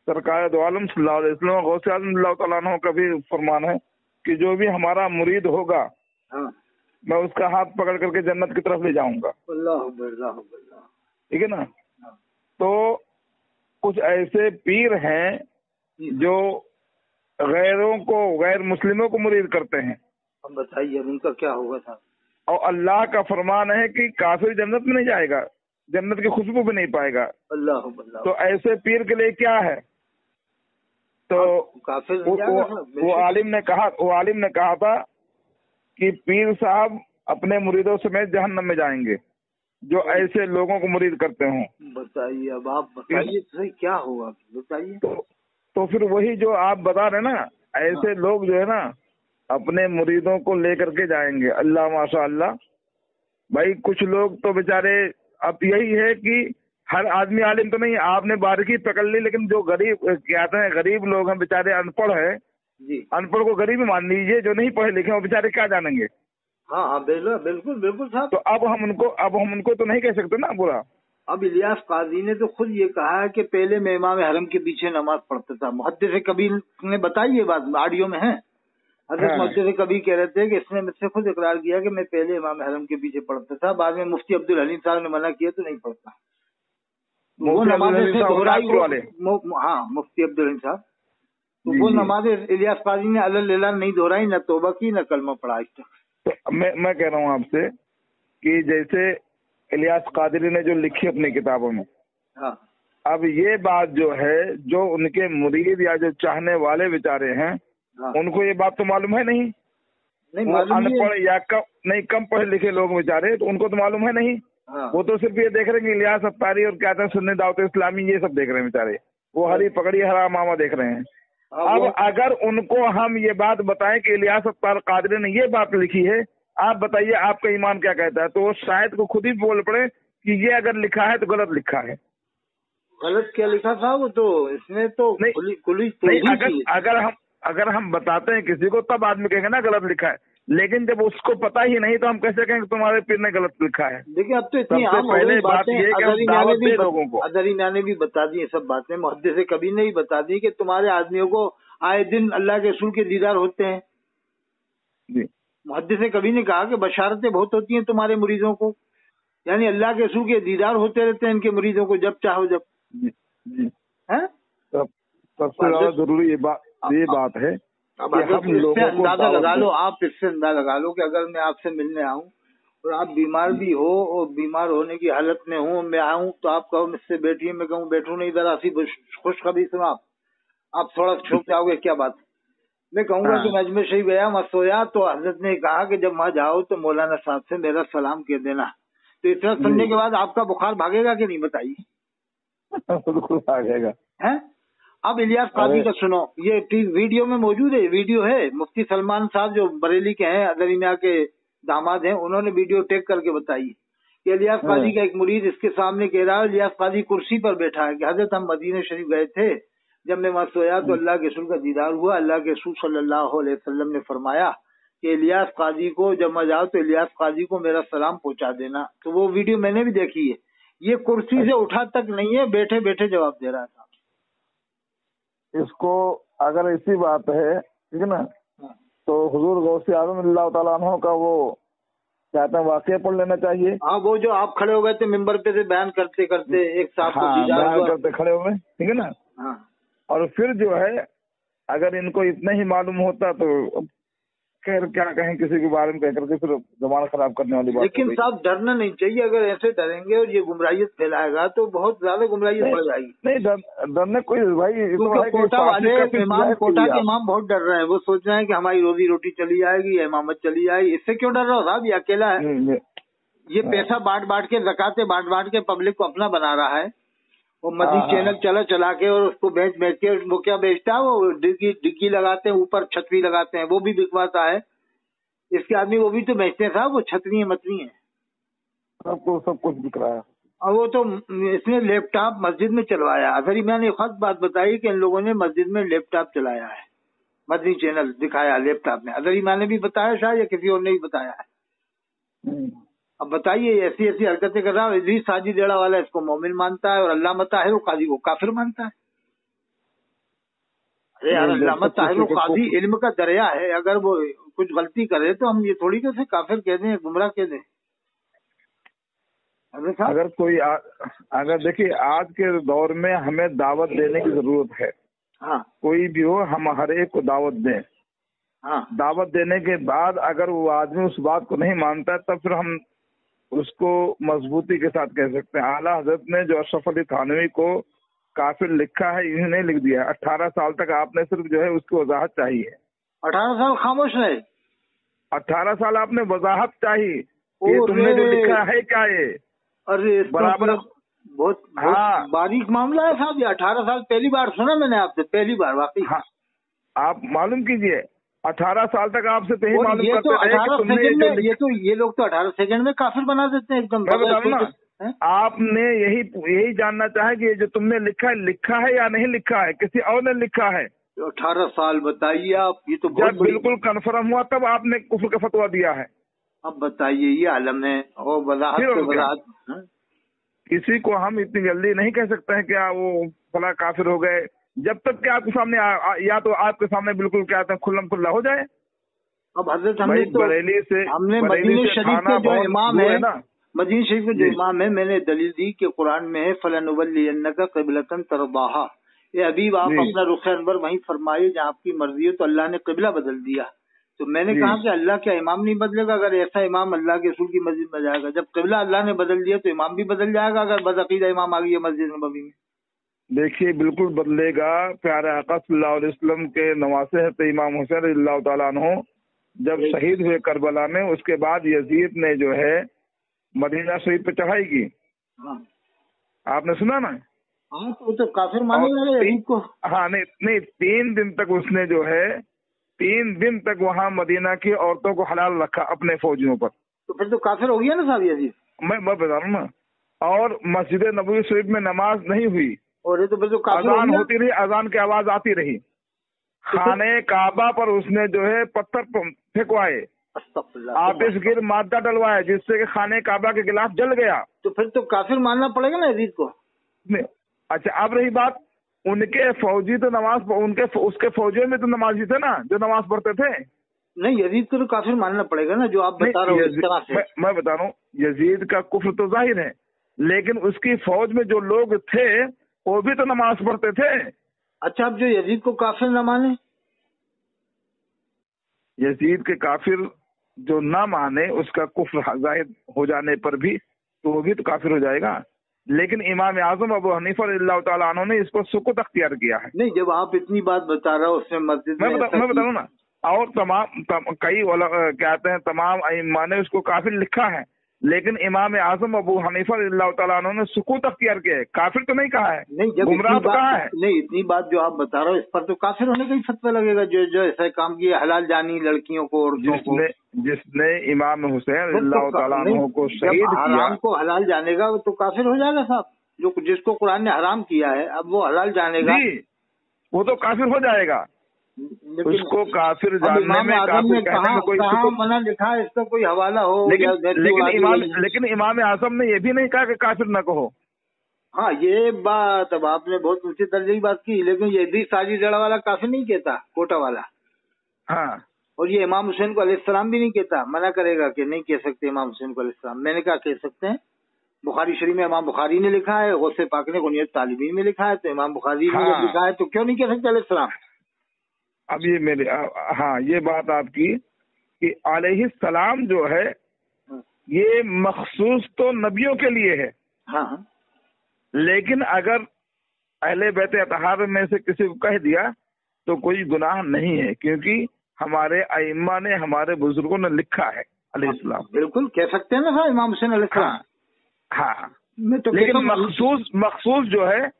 सरकार दो आलम सल्लल्लाहु अलैहि वसल्लम गौसे आज़म अल्लाह तआला अन्हु का भी फरमान है कि जो भी हमारा मुरीद होगा, हाँ, मैं उसका हाथ पकड़ करके जन्नत की तरफ ले जाऊंगा। ठीक है ना? तो कुछ ऐसे पीर हैं जो गैरों को, गैर मुस्लिमों को मुरीद करते हैं। अब बताइए उनका क्या होगा साहब? और अल्लाह का फरमान है कि काफिर जन्नत में नहीं जाएगा, जन्नत की खुशबू भी नहीं पाएगा। अल्लाह। तो ऐसे पीर के लिए क्या है? तो काफिर वो आलिम ने कहा था कि पीर साहब अपने मुरीदों समेत जहन्नम में जाएंगे जो ऐसे लोगों को मुरीद करते हों। बताइए, अब आप बताइए सही क्या होगा, बताइए। तो फिर वही जो आप बता रहे ना, ऐसे लोग जो है ना अपने मुरीदों को लेकर के जाएंगे। अल्लाह माशा अल्लाह। भाई कुछ लोग तो बेचारे, अब यही है कि हर आदमी आलिम तो नहीं, आपने बारीकी पकड़ ली, लेकिन जो गरीब कहते हैं गरीब लोग हैं बेचारे, अनपढ़ है, अनपढ़ को गरीब ही मान लीजिए, जो नहीं पढ़े लिखे वो बेचारे क्या जानेंगे। हाँ बिल्कुल बिल्कुल साहब। तो अब हम उनको तो नहीं कह सकते ना बुरा। अब इलियास काजी ने तो खुद ये कहा है कि पहले मैं इमाम हरम के पीछे नमाज पढ़ता था। मुहद्दिस कबीर ने बताई ये बात, ऑडियो में है। हज़रत मुहद्दिस कबीर कह रहे थे कि इसने मुझसे खुद इकरार किया कि मैं पहले इमाम हरम के पीछे पढ़ता था, बाद में मुफ्ती अब्दुल हलीम साहब ने मना किया तो नहीं पढ़ता। वो नमाज़ें दोहराई, हाँ मुफ्ती अब्दुल हलीम साहब, तो वो नमाज़ें इलियास काजी ने अल्लाह नहीं दोहराई, न तौबा की, न कलमा पढ़ा। तो मैं कह रहा हूँ आपसे कि जैसे इलियास कादरी ने जो लिखी अपनी किताबों में, हाँ, अब ये बात जो है, जो उनके मुरीद या जो चाहने वाले बेचारे हैं, हाँ, उनको ये बात तो मालूम है नहीं। अनपढ़ या कम पढ़े लिखे लोग बेचारे, तो उनको तो मालूम है नहीं। हाँ, वो तो सिर्फ ये देख रहे हैं इलियास अत्तारी और क्या था सुन्नी दावत इस्लामी, ये सब देख रहे हैं बेचारे, वो हरी पकड़ी हरा मामा देख रहे हैं। अब अगर उनको हम ये बात बताएं कि इलियास अत्तार कादरी ने ये बात लिखी है, आप बताइए आपका ईमान क्या कहता है? तो वो शायद को खुद ही बोल पड़े कि ये अगर लिखा है तो गलत लिखा है। गलत क्या लिखा था? वो तो इसने तो अगर हम बताते हैं किसी को तब आदमी कहेंगे ना गलत लिखा है, लेकिन जब उसको पता ही नहीं तो हम कैसे कहेंगे तुम्हारे पीर ने गलत लिखा है? देखिए अब तो इतनी आम पहले बात ये है कि हम दावत दें लोगों को। अदरिया ने भी बता दी सब बातें, मुहद्दिस कबीर ने भी बता दी कि तुम्हारे आदमियों को आए दिन अल्लाह के रसूल के दीदार होते हैं। जी, मुहद्दिस कबीर ने कहा कि बशारतें बहुत होती हैं तुम्हारे मुरीदों को। यानी अल्लाह के रसूल के दीदार होते रहते हैं इनके मरीजों को जब चाहो जब। जी हैं? सबसे ज्यादा जरूरी ये बात है अब कि हम लोगों को अंदाजा लगा लो, दावत आप इससे अंदाजा लगा लो कि अगर मैं आपसे मिलने आऊं और आप बीमार भी हो और बीमार होने की हालत में हूँ, मैं आऊं तो आप कहो मुझसे बैठिए, मैं कहूँ बैठू नहीं, इधर ऐसी खुशखबरी सुना आप थोड़ा छुप जाओगे, क्या बात? मैं कहूंगा कि मैं अजमेर शरीफ गया, मैं सोया तो हजरत ने कहा कि जब वहाँ जाओ तो मौलाना साहब से मेरा सलाम कह देना। तो इतना सुनने के बाद आपका बुखार भागेगा कि नहीं बताइए? बिल्कुल भागेगा। है? अब इलियास काजी का सुनो, ये वीडियो में मौजूद है, वीडियो है, मुफ्ती सलमान साहब जो बरेली के हैं, अदरी मियां के दामाद हैं, उन्होंने वीडियो टेक करके बताई कि इलियास काजी का एक मुरीद इसके सामने कह रहा है, इलियास काजी कुर्सी पर बैठा है कि हजरत हम मदीने शरीफ गए थे, जब मैं वहाँ सोया तो अल्लाह के रसूल का दीदार हुआ, अल्लाह के रसूल सल्लल्लाहु अलैहि वसल्लम ने फरमाया कि इलियास काजी को जब मैं जाओ तो इलियास काजी को मेरा सलाम पहुंचा देना। तो वो वीडियो मैंने भी देखी है, ये कुर्सी से उठा तक नहीं है, बैठे बैठे जवाब दे रहा था। इसको अगर ऐसी बात है, ठीक है ना, तो हुजूर गौसे आजम अल्लाह ताला अन्हु का वो कहते हैं वाक़या पढ़ लेना चाहिए। हाँ, वो जो आप खड़े हो गए थे मिंबर पे से बयान करते करते एक साहब को बयान करते खड़े हुए, ठीक है ना। हाँ। और फिर जो है अगर इनको इतना ही मालूम होता तो खैर क्या कहें किसी के बारे में कह करके फिर जमाना खराब करने वाली बात। लेकिन साहब डरना नहीं चाहिए, अगर ऐसे डरेंगे और ये गुमराहियत फैलाएगा तो बहुत ज्यादा गुमराहियत बढ़ जाएगी। नहीं डरने कोई भाई, कोटा वाले इमाम, कोटा के इमाम बहुत डर रहे हैं, वो सोच रहे हैं कि हमारी रोजी रोटी चली जाएगी, इमामत चली जाएगी। इससे क्यों डर रहा हो साहब, ये अकेला है, ये पैसा बांट बांट के, ज़कातें बांट बांट के पब्लिक को अपना बना रहा है। वो मदनी चैनल चला के और उसको बेच के, वो क्या बेचता है, वो डिग्गी लगाते हैं, ऊपर छतरी लगाते हैं, वो भी बिकवाता है इसके आदमी, वो भी तो बेचते हैं साहब, वो छतरी मतरी है, सब कुछ बिक रहा है। और वो तो इसने लैपटॉप मस्जिद में चलवाया। अगर मैंने खास बात बताई कि इन लोगों ने मस्जिद में लैपटॉप चलाया है, मदनी चैनल दिखाया लैपटॉप में। अगर मैंने भी बताया शायद या किसी और ने भी बताया है। अब बताइए, ऐसी ऐसी हरकतें कर रहा है। इदरीस साजिद डेड़ा वाला इसको मोमिन मानता है और अल्लामा ताहिर काजी को काफिर मानता है। अरे यार, अल्लामा ताहिर काजी इल्म का दरिया है, अगर वो कुछ गलती करे तो हम ये थोड़ी कि उसे काफिर कह दें, गुमराह कह दें। अगर कोई अगर देखिए आज के दौर में हमें दावत देने की जरूरत है। हाँ, कोई भी हो, हम हर एक को दावत दें। हाँ, दावत देने के बाद अगर वो आदमी उस बात को नहीं मानता तब फिर हम उसको मजबूती के साथ कह सकते हैं। आला हजरत ने जो अशरफ अली थानवी को काफिर लिखा है, इन्होंने लिख दिया। 18 साल तक आपने सिर्फ जो है उसकी वजाहत चाहिए। 18 साल खामोश रहे। 18 साल आपने वजाहत चाहिए कि तुमने जो लिखा है क्या है। अरे बराबर, बहुत बारीक मामला है साहब ये। 18 साल पहली बार सुना मैंने आपसे, पहली बार वाकई। हाँ, आप मालूम कीजिए 18 साल तक आपसे तो ही मालूम करते तो रहे कि तुमने ये लोग तो 18 सेकंड में काफिर बना देते हैं एकदम। मैं बता दूं ना, आपने यही जानना चाहे कि जो तुमने लिखा है या नहीं लिखा है, किसी और ने लिखा है। 18 साल बताइए आप, ये तो जब बिल्कुल कन्फर्म हुआ तब आपने कुफ्र का फतवा दिया है। अब बताइए, ये आलम है और वजाहत। किसी को हम इतनी जल्दी नहीं कह सकते हैं क्या वो फला काफिर हो गए, जब तक कि आपके सामने या तो आपके सामने बिल्कुल क्या खुल्लम खुल्ला हो जाए। अब हजरत हमने मदीने शरीफ के जो इमाम है ना, मदीने शरीफ के जो इमाम है, मैंने दलील दी कि कुरान में है फलनुवल्लियन्नका क़िबलतन तरदाहा, ये हबीब आप अपना रुख अनवर वहीं फरमाइए जहाँ आपकी मर्जी हो। तो अल्लाह ने क़िबला बदल दिया। तो मैंने कहा कि अल्लाह क्या इमाम नहीं बदलेगा? अगर ऐसा इमाम अल्लाह के रसूल की मस्जिद में जाएगा, जब क़िबला अल्लाह ने बदल दिया तो इमाम भी बदल जाएगा। अगर बदअकीदा इमाम आ गई है मस्जिद नबवी में, देखिए बिल्कुल बदलेगा। प्यारे आका सल्लल्लाहु अलैहि वसल्लम के नवासे हैं इमाम हुसैन रज़ियल्लाहु ताला अन्हु जब शहीद हुए करबला में, उसके बाद यजीद ने जो है मदीना शरीफ पे चढ़ाई की। आपने सुना ना? हाँ, तो काफिर मानेगा को। हाँ, नहीं 3 दिन तक उसने जो है 3 दिन तक वहाँ मदीना की औरतों को हलाल रखा अपने फौजियों पर। तो फिर तो काफिर हो गया ना साहब यजीद। मैं बता रहा हूँ ना। और मस्जिद नबवी शरीफ में नमाज नहीं हुई, और तो फिर तो अजान होती रही, अजान की आवाज आती रही। खाने काबा पर उसने जो है पत्थर फेंकवाए, आतिश गिर मादा डलवाया, जिससे कि खाने काबा के खिलाफ जल गया। तो फिर तो काफिर मानना पड़ेगा ना यजीद को। अच्छा, अब रही बात, उनके फौजी तो उसके फौजियों में तो नमाजी थे ना, जो नमाज पढ़ते थे। नहीं, यजीद को तो काफिर मानना पड़ेगा ना, जो आप बता रहे हो इस तरह से। मैं बता रहा हूँ, यजीद का कुफ्र तो जाहिर है, लेकिन उसकी फौज में जो लोग थे वो भी तो नमाज पढ़ते थे। अच्छा, अब जो यजीद को काफिर न माने, यजीद के काफिर जो ना माने, उसका कुफ्र जाहिर हो जाने पर भी तो वो भी तो काफिर हो जाएगा। लेकिन इमाम आजम अबू हनीफा रज़ियल्लाहु तआला अन्हु ने इसको सुकुत अख्तियार किया है। नहीं, जब आप इतनी बात बता रहे हो उसमें मस्जिद मैं बता रहा हूँ ना, और कई कहते हैं तमाम अइम्मा ने उसको काफिर लिखा है, लेकिन इमाम आजम अबू हनीफा रज़ियल्लाहु तआला अन्हु ने सुकूत अख्तियार किया है, काफिर तो नहीं कहा है। नहीं, जब गुमराह तो कहा है। नहीं, इतनी बात जो आप बता रहे हो इस पर तो काफिर होने का ही फतवा लगेगा, जो ऐसा काम किया, हलाल जानी लड़कियों को, औरतों को। जिसने इमाम हुसैन रज़ियल्लाहु तआला अन्हु को शहीद किया, हराम को हलाल जानेगा वो तो काफिर हो जाएगा साहब। जो जिसको कुरान ने हराम किया है अब वो हलाल जानेगा, वो तो काफिर हो जाएगा। उसको काफिर जानने में, काफिर कहने में कोई मना लिखा है, इसका कोई हवाला हो। लेकिन इमाम आजम ने ये भी नहीं कहा कि काफिर न कहो। हाँ, ये बात अब आपने बहुत ऊंचे दर्जे की बात की, लेकिन ये भी साजिश जड़ा वाला काफिर नहीं कहता, कोटा वाला। हाँ, और ये इमाम हुसैन को अलैहिस्सलाम भी नहीं कहता, मना करेगा कि नहीं कह सकते इमाम हुसैन को अलैहिस्सलाम। मैंने कहा कह सकते हैं, बुखारी शरीफ में इमाम बुखारी ने लिखा है, गौसे पाक ने गुनियत तालिबीन में लिखा है, तो इमाम बुखारी ने जब लिखा है तो क्यों नहीं कह सकते अलैहिस्सलाम। अब ये मेरे ये बात आपकी कि अलैहिस्सलाम जो है ये मखसूस तो नबियों के लिए है। हाँ, लेकिन अगर अहले बैत अतहार में से किसी को कह दिया तो कोई गुनाह नहीं है, क्योंकि हमारे अइम्मा ने, हमारे बुजुर्गों ने लिखा है अलैहिस्सलाम। बिल्कुल कह सकते हैं ना साहब इमाम हुसैन अलैहिस्सलाम। हाँ, तो लेकिन मखसूस जो है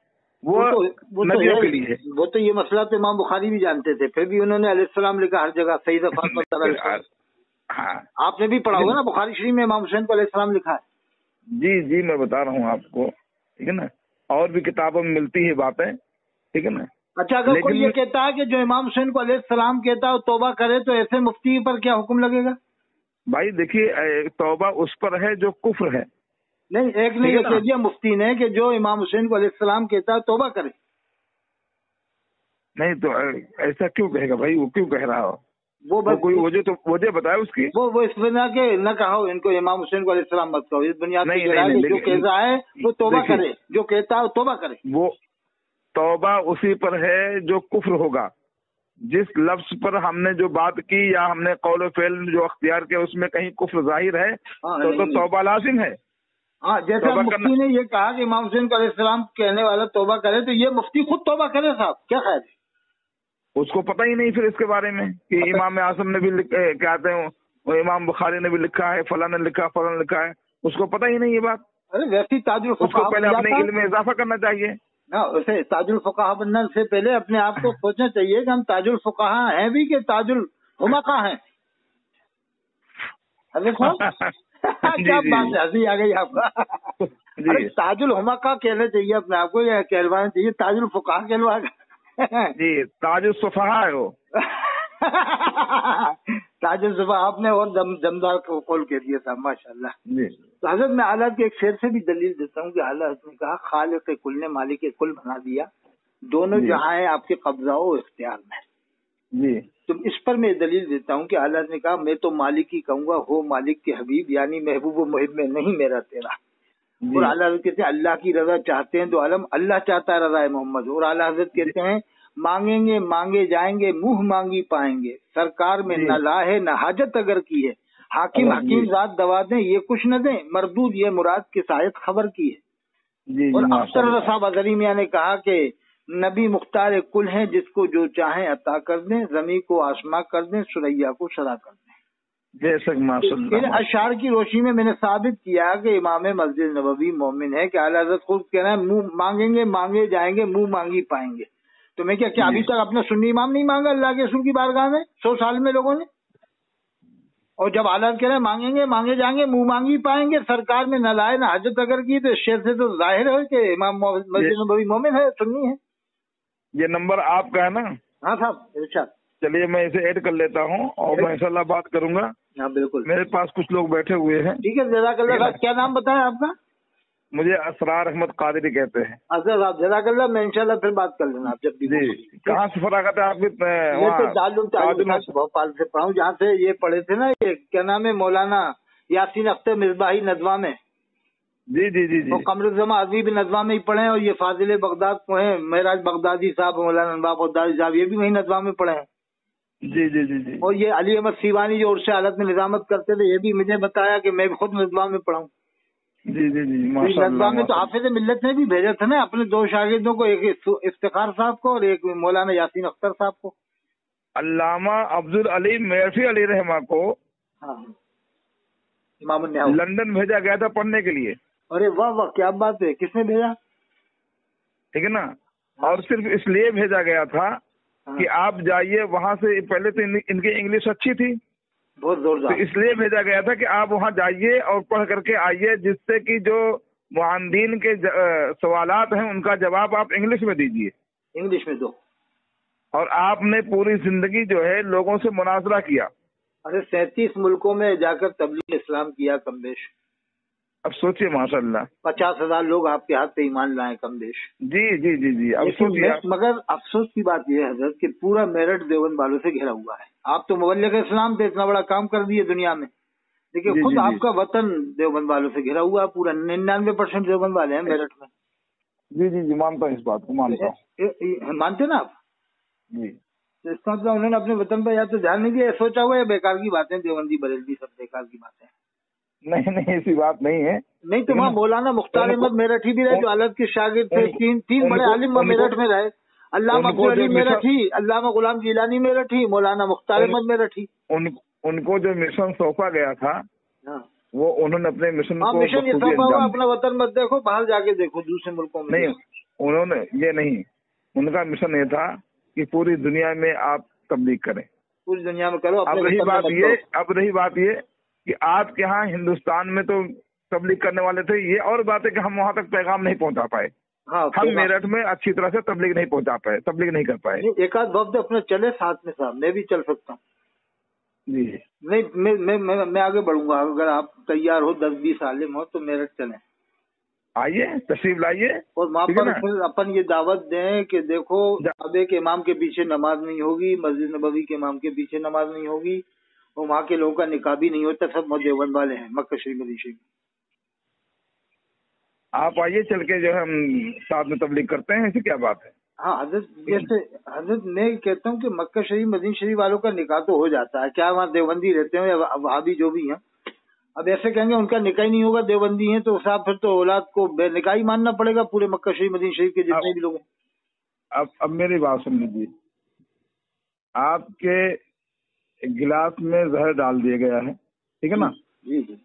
वो नबियों के लिए है। वो तो ये मसला तो इमाम बुखारी भी जानते थे, फिर भी उन्होंने अलैहिस्सलाम लिखा हर जगह, सईद फातिमा। हाँ, आपने भी पढ़ा होगा ना बुखारी शरीफ में इमाम हुसैन को अलैहिस्सलाम लिखा है। जी, मैं बता रहा हूँ आपको, ठीक है ना, और भी किताबों में मिलती है बातें, ठीक है ना। अच्छा, अगर कोई ये कहता है कि जो इमाम हुसैन को अलैहिस्सलाम कहता है तौबा करे, तो ऐसे मुफ्ती पर क्या हुक्म लगेगा? भाई देखिए, तौबा उस पर है जो कुफ्र है। नहीं, एक ने कह दिया मुफ्ती ने कि जो इमाम हुसैन को अलैहिस्सलाम कहता है तौबा करे। नहीं तो ऐसा क्यों कहेगा भाई, वो क्यों कह रहा हो? वो कोई वजह बताए उसकी। वो इस बिना के न कहो इनको इमाम हुसैन को अलैहिस्सलाम मत कहो, इस बुनियाद पे जो कहता है वो तौबा करे, जो कहता है तौबा करे। वो तौबा उसी पर है जो कुफ्र होगा। जिस लफ्ज पर हमने जो बात की या हमने कौल फेल जो अख्तियार किया उसमें कहीं कुफ्र जाहिर है तो तौबा लाजिम है। हाँ, जैसा मुफ्ती ने ये कहा कि इमाम हुसैन को अलैहिस्सलाम कहने वाला तौबा करे, तो ये मुफ्ती खुद तौबा करे साहब, क्या ख्याल है? उसको पता ही नहीं फिर इसके बारे में कि इमाम आजम ने भी कहते हैं, वो इमाम बुखारी ने भी लिखा है, फलां ने लिखा, फलां लिखा है, उसको पता ही नहीं ये बात। अरे वैसी ताजुल उसको पहले अपने इल्म में इजाफा करना चाहिए ना। वैसे ताजुल फुकाहा बनने से पहले अपने आप को सोचना चाहिए कि हम ताजुल फुकाहा हैं भी कि ताजुल हुमाका हैं। अरे क्या बात है, हंसी आ गई आपका। अरे ताजुल हुमाका कहना चाहिए अपने आप को, या कहलवाना चाहिए ताजुल फुकाहा कहलवा जी, ताजुल सुफहा है वो। ताजुल सुफहा आपने और दमदार कॉल कह दिया था, माशाल्लाह। तो हजरत मैं आला के एक शेर से भी दलील देता हूँ कि आला ने कहा खालिक कुल ने मालिक कुल बना दिया, दोनों जहाँ है आपके कब्जा हो इख्तियार में जी। तो इस पर मैं दलील देता हूँ कि आला ने कहा मैं तो मालिक ही कहूंगा, हो मालिक के हबीब, यानी महबूब व मुहिब में नहीं मेरा तेरा। और आला हज़रत कहते हैं अल्लाह की रजा चाहते हैं तो आलम अल्लाह चाहता है रजा है मोहम्मद। और आला हज़रत कहते हैं मांगेंगे मांगे जाएंगे, मुंह मांगी पाएंगे, सरकार में न ला है न हाजत अगर की है, हाकिम हकीम जात दवा दें ये कुछ न दें, मरदूद ये मुराद की शायद खबर की है। और अख्तर रसा बदरी मियां ने कहा कि नबी मुख्तार कुल हैं, जिसको जो चाहें अता कर दें, जमी को आसमां कर दें, सुरैया को सदा कर दें। इन अशार की रोशनी में मैंने साबित किया कि इमाम मस्जिद नबवी मोमिन है कि आला हज़रत खुद कह रहे हैं मुंह मांगेंगे मांगे जाएंगे, मुंह मांगी पाएंगे। तो मैं क्या अभी तक अपने सुन्नी इमाम नहीं मांगा अल्लाह के रसूल की बारगाह में 100 साल में लोगों ने? और जब आला कह रहे हैं मांगेंगे मांगे जाएंगे, मुंह मांगी पाएंगे, सरकार में न लाए न हाजत अगर की, तो शेर से तो जाहिर है कि इमाम मस्जिद नबवी मोमिन है, सुन्नी है। ये नंबर आपका है ना? हाँ साहब, इरशाद। चलिए मैं इसे ऐड कर लेता हूँ और मैं इंशाल्लाह बात करूंगा। हाँ बिल्कुल, मेरे पास कुछ लोग बैठे हुए हैं। ठीक है, जज़ाकल्लाह। क्या नाम बताएं आपका? मुझे असरार अहमद कादरी कहते हैं। अच्छा साहब, जज़ाकल्लाह। मैं इंशाल्लाह फिर बात कर लेना आप जब भी। जी, कहाँ से फरागत है आपकी? ये तो दारुल भोपाल से पढ़ा हूँ, जहाँ से ये पढ़े थे ना, ये क्या नाम है, मौलाना यासीन अख्तर मिसबाही नदवा में। जी जी जी जी। वो कमरुज़्ज़मा आज़मी भी नदवा में ही पढ़े हैं, और ये फाजिल बगदाद को हैं, महराज बगदादी साहब, मौलाना नवाब बगदादी साहब, ये भी वही नदवा में पढ़े हैं। जी जी जी जी। और ये अली अहमद सीवानी जो उर्स हालत में निजामत करते थे, ये भी मुझे बताया कि मैं भी खुद नदवा में पढ़ा हूँ। जी जी जी, नदवा माशाअल्लाह में तो हाफिज मिल्लत ने भी भेजा था ना अपने 2 शागिर्दों को, एक इफ्तिखार साहब को और एक मौलाना यासीन अख्तर साहब को। अल्लामा अब्दुल अली मेरठी अली रहमा को हाँ, इमाम न्याव लंदन भेजा गया था पढ़ने के लिए। अरे वाह वाह, क्या बात है। किसने भेजा? ठीक है ना। और सिर्फ इसलिए भेजा गया था कि आप जाइए वहां से। पहले तो इनकी इंग्लिश अच्छी थी, बहुत जोरदार, तो इसलिए भेजा गया था कि आप वहां जाइए और पढ़ करके आइए, जिससे कि जो मुआंदीन के सवालात हैं उनका जवाब आप इंग्लिश में दीजिए, इंग्लिश में दो। और आपने पूरी जिंदगी जो है लोगों से मुनाजरा किया। अरे 37 मुल्कों में जाकर तबलीग इस्लाम किया कमबेश। अब सोचिए माशाअल्लाह, 50,000 लोग आपके हाथ पे ईमान लाए कमबेश। जी जी जी जी। अब सोचिए आप। मगर अफसोस की बात यह है हजरत कि पूरा मेरठ देवबंद वालों से घिरा हुआ है। आप तो मुबल्लिग इस्लाम पे इतना बड़ा काम कर दिए दुनिया में, देखिए खुद आपका वतन देवबंद वालों से घिरा हुआ है। पूरा 99% देवबंद वाले हैं मेरठ में। जी जी जी, मानता हूँ, इस बात को मानता हूँ। मानते ना आप? जी। तो इसका मतलब उन्होंने अपने वतन पर या तो ध्यान नहीं दिया, सोचा हुआ है बेकार की बातें, देवबंदी बरेलवी सब बेकार की बातें। नहीं नहीं, ऐसी बात नहीं है। नहीं तो वहाँ मौलाना मुख्तार अहमद मेरठी भी रहे, जो अलग के शागिर्द थे। तीन बड़े आलिम मेरठ में रहे। अल्लामा अब्दुल अली मेरठी, अल्लामा गुलाम जिलानी मेरठी, मौलाना मुख्तार अहमद मेरठी। उनको जो मिशन सौंपा गया था, वो उन्होंने अपने मिशन को मिशन ये सौंपा हुआ, अपना वतन मत देखो, बाहर जाके देखो दूसरे मुल्कों में। नहीं, उन्होंने ये नहीं, उनका मिशन ये था कि पूरी दुनिया में आप तबलीग करें, पूरी दुनिया में करो। अब रही बात ये कि आपके यहाँ हिंदुस्तान में तो तबलीग करने वाले थे, ये और बात है कि हम वहाँ तक पैगाम नहीं पहुँचा पाए। हाँ, हम मेरठ में अच्छी तरह से तबलीग नहीं पहुँचा पाए, तबलीग नहीं कर पाए। एक आध वक्त अपने चले साथ में साहब, मैं भी चल सकता हूँ। जी नहीं, मैं आगे बढ़ूंगा। अगर आप तैयार हो, 10-20 आलिम हो तो मेरठ चलें। आइए, तशरीफ लाइए, और वहाँ पर फिर अपन ये दावत दें कि देखो, काबे के इमाम के पीछे नमाज नहीं होगी, मस्जिद नबवी के इमाम के पीछे नमाज नहीं होगी, और वहाँ के लोगों का निकाह भी नहीं होता, सब देवबंद वाले हैं, मक्का शरीफ मदीना शरीफ। आप आइए, चल के जो है हम साथ में तबलीग करते हैं, ऐसी क्या बात है। हाँ हजरत, जैसे हजरत मैं कहता हूँ कि मक्का शरीफ मदीना शरीफ वालों का निकाह तो हो जाता है, क्या वहाँ देवबंदी रहते हैं या वहाबी जो भी हैं। अब ऐसे कहेंगे उनका निकाह ही नहीं होगा, देवबंदी है, तो साहब फिर तो औलाद को बेनिकाह ही मानना पड़ेगा पूरे मक्का शरीफ मदीना शरीफ के जितने भी लोग हैं। अब मेरी बात सुन लीजिए। आपके गिलास में जहर डाल दिया गया है, ठीक है ना। जी जी।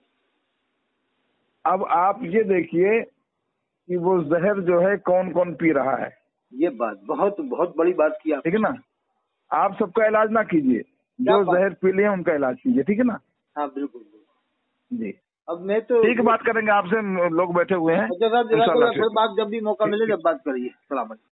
अब आप ये देखिए कि वो जहर जो है कौन कौन पी रहा है। ये बात बहुत बहुत बड़ी बात की आप, ठीक है ना। आप सबका इलाज ना कीजिए, जो जहर पी लिए उनका इलाज कीजिए, ठीक है ना। हाँ बिल्कुल जी। अब मैं तो ठीक बात करेंगे आपसे, लोग बैठे हुए हैं। फिर बात जब भी मौका मिले जब बात करिए। सलाम।